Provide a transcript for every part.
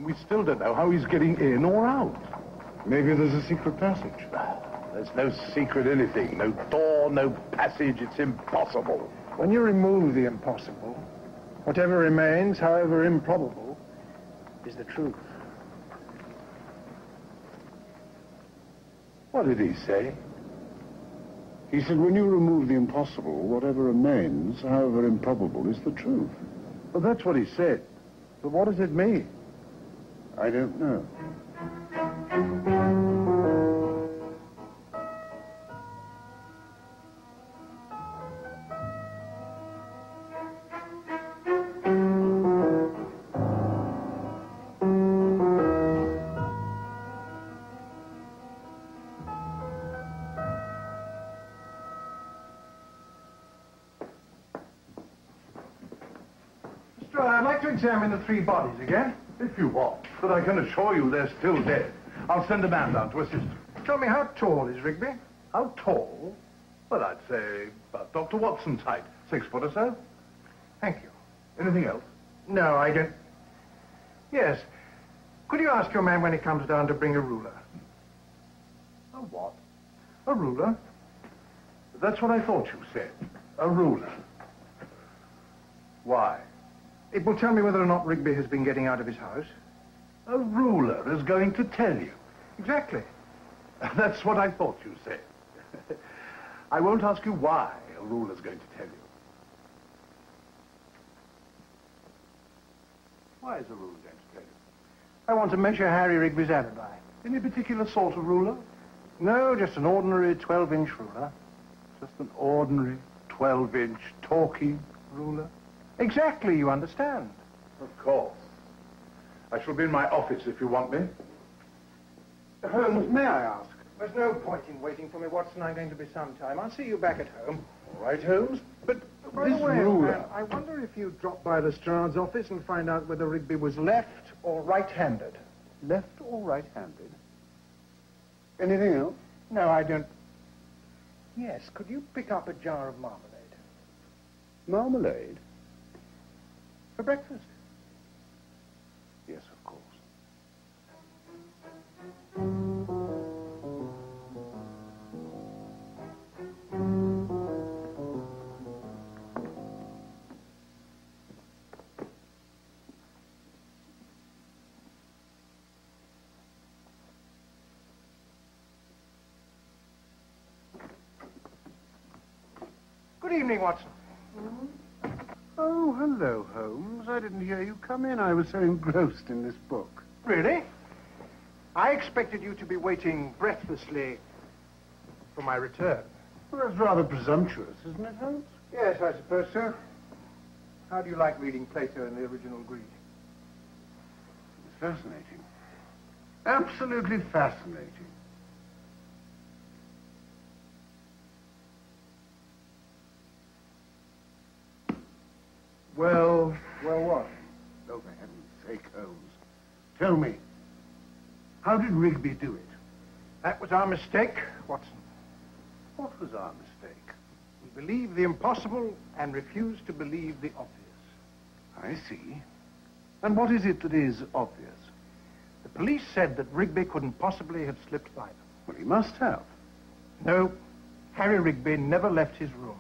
And we still don't know how he's getting in or out. Maybe there's a secret passage. There's no secret anything. No door, no passage. It's impossible. When you remove the impossible, whatever remains, however improbable, is the truth. What did he say? He said, when you remove the impossible, whatever remains, however improbable, is the truth. Well, that's what he said. But what does it mean? I don't know. I'd like to examine the 3 bodies again. If you want. But I can assure you they're still dead. I'll send a man down to assist. Tell me, how tall is Rigby? How tall? Well, I'd say about Dr. Watson's height. 6 foot or so. Thank you. Anything else? No, I don't. Yes. Could you ask your man when he comes down to bring a ruler? A what? A ruler? That's what I thought you said. A ruler. Why? It will tell me whether or not Rigby has been getting out of his house. A ruler is going to tell you. Exactly. That's what I thought you said. I won't ask you why a ruler's going to tell you. Why is a ruler going to tell you? I want to measure Harry Rigby's alibi. Any particular sort of ruler? No, just an ordinary 12-inch ruler. Just an ordinary 12-inch talking ruler? Exactly, you understand. Of course. I shall be in my office if you want me. Holmes, may I ask? There's no point in waiting for me, Watson. I'm going to be some time. I'll see you back at home. All right, Holmes. But By this the way, ruler... I wonder if you'd drop by Lestrade's office and find out whether Rigby was left or right-handed. Left or right-handed? Anything else? No, I don't. Yes, could you pick up a jar of marmalade? Marmalade? For breakfast? Yes, of course. Good evening, Watson. Oh, hello, Holmes. I didn't hear you come in. I was so engrossed in this book. Really? I expected you to be waiting breathlessly for my return. Well, that's rather presumptuous, isn't it, Holmes? Yes, I suppose so. How do you like reading Plato in the original Greek? It's fascinating. Absolutely fascinating. Well, what? Oh, for heaven's sake, Holmes. Tell me, how did Rigby do it? That was our mistake, Watson. What was our mistake? We believed the impossible and refused to believe the obvious. I see. And what is it that is obvious? The police said that Rigby couldn't possibly have slipped by them. Well, he must have. No, Harry Rigby never left his rooms.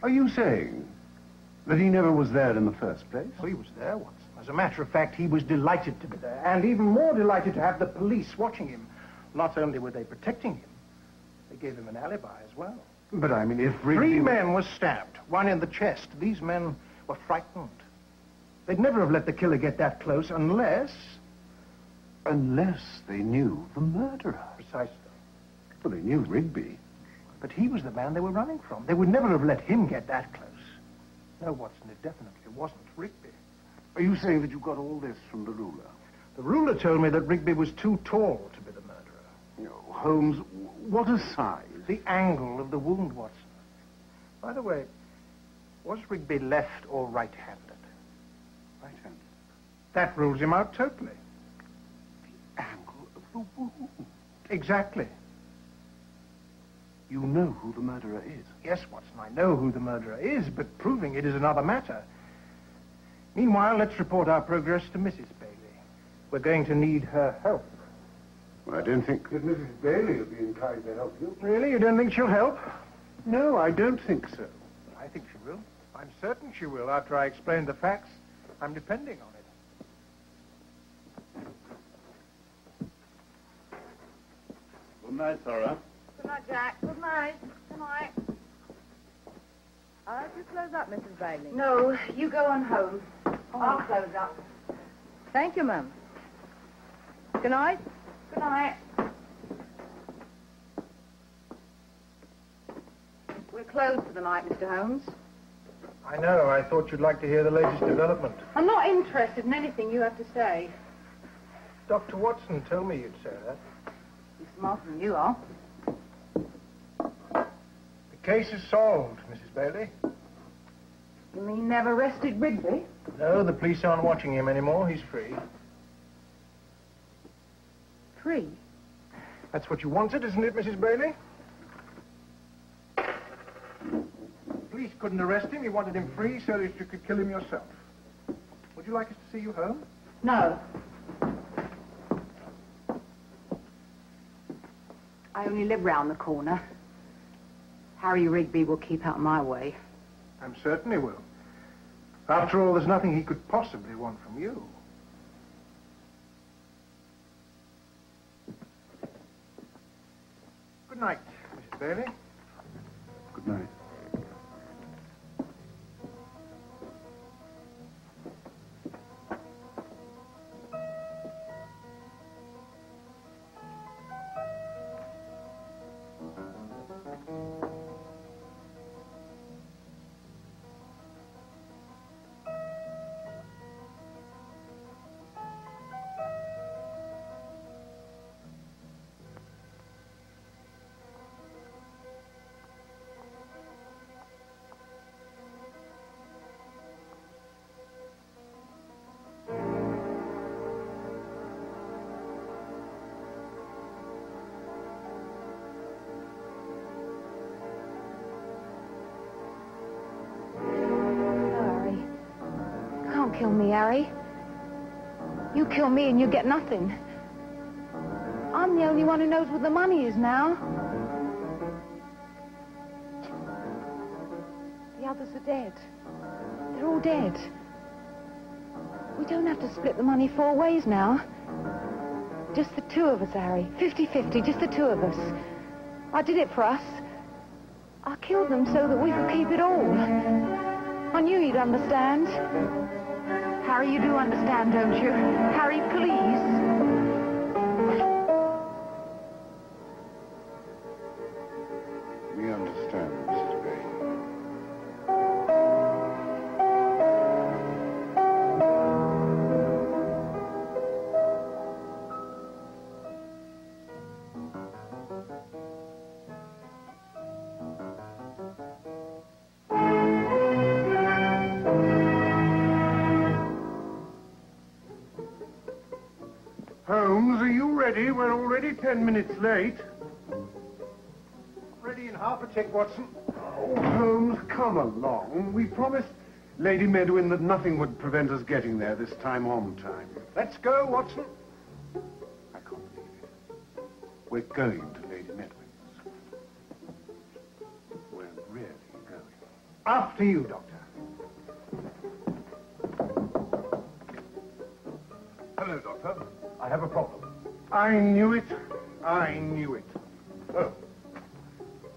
Are you saying that he never was there in the first place? Oh, he was there, Watson. As a matter of fact, he was delighted to be there, and even more delighted to have the police watching him. Not only were they protecting him, they gave him an alibi as well. But I mean, if Rigby... 3 men were stabbed, 1 in the chest. These men were frightened. They'd never have let the killer get that close unless... Unless they knew the murderer. Precisely. Well, they knew Rigby. But he was the man they were running from. They would never have let him get that close. No, Watson, it definitely wasn't Rigby. Are you saying that you got all this from the ruler? The ruler told me that Rigby was too tall to be the murderer. No, Holmes, what a size. The angle of the wound, Watson. By the way, was Rigby left or right-handed? Right-handed. That rules him out totally. The angle of the wound. Exactly. You know who the murderer is? Yes, Watson, I know who the murderer is, but proving it is another matter. Meanwhile, let's report our progress to Mrs. Bailey. We're going to need her help. Well, I don't think that Mrs. Bailey will be inclined to help you. Really? You don't think she'll help? No, I don't think so. I think she will. I'm certain she will. After I explain the facts, I'm depending on it. Good night, Sarah. Good night, Jack. Good night. Good night. I'll just close up, Mrs. Bailey. No, you go on home. I'll close up. Thank you, ma'am. Good night. Good night. We're closed for the night, Mr. Holmes. I know. I thought you'd like to hear the latest development. I'm not interested in anything you have to say. Dr. Watson told me you'd say that. He's smarter than you are. The case is solved, Mrs. Bailey. You mean they've arrested Rigby? No, the police aren't watching him anymore. He's free. Free? That's what you wanted, isn't it, Mrs. Bailey? The police couldn't arrest him. You wanted him free so that you could kill him yourself. Would you like us to see you home? No. I only live round the corner. Harry Rigby will keep out my way. I'm certain he will. After all, there's nothing he could possibly want from you. Good night, Mrs. Bailey. Good night. Kill me, Harry. You kill me and you get nothing. I'm the only one who knows where the money is now. The others are dead. They're all dead. We don't have to split the money 4 ways now. Just the 2 of us, Harry. 50-50, just the 2 of us. I did it for us. I killed them so that we could keep it all. I knew you'd understand. Harry, you do understand, don't you? Harry, please. We understand, Mrs. Bailey. Holmes, are you ready? We're already 10 minutes late. Ready in half a tick, Watson. Oh, Holmes, come along. We promised Lady Medwin that nothing would prevent us getting there this time on time. Let's go, Watson. I can't believe it. We're going to Lady Medwin's. We're really going. After you, Doctor. Hello, Doctor. I have a problem. I knew it. I knew it. Oh.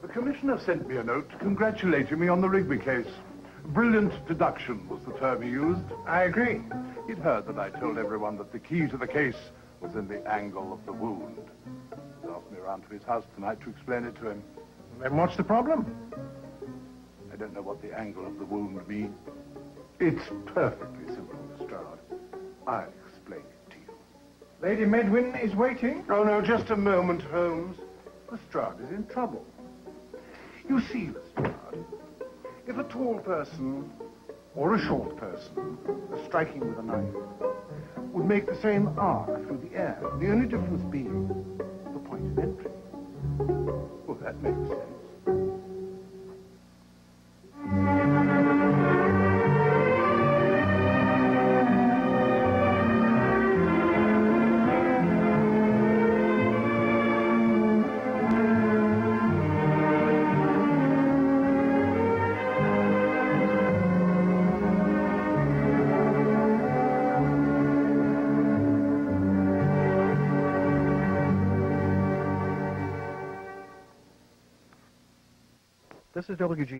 The Commissioner sent me a note congratulating me on the Rigby case. Brilliant deduction was the term he used. I agree. He'd heard that I told everyone that the key to the case was in the angle of the wound. He asked me around to his house tonight to explain it to him. Then what's the problem? I don't know what the angle of the wound means. It's perfectly simple, Lestrade. I'll explain it to you. Lady Medwin is waiting. Oh, no, just a moment, Holmes. Lestrade is in trouble. You see, Lestrade, if a tall person or a short person striking with a knife would make the same arc through the air, the only difference being the point of entry. Well, that makes sense. This is WG.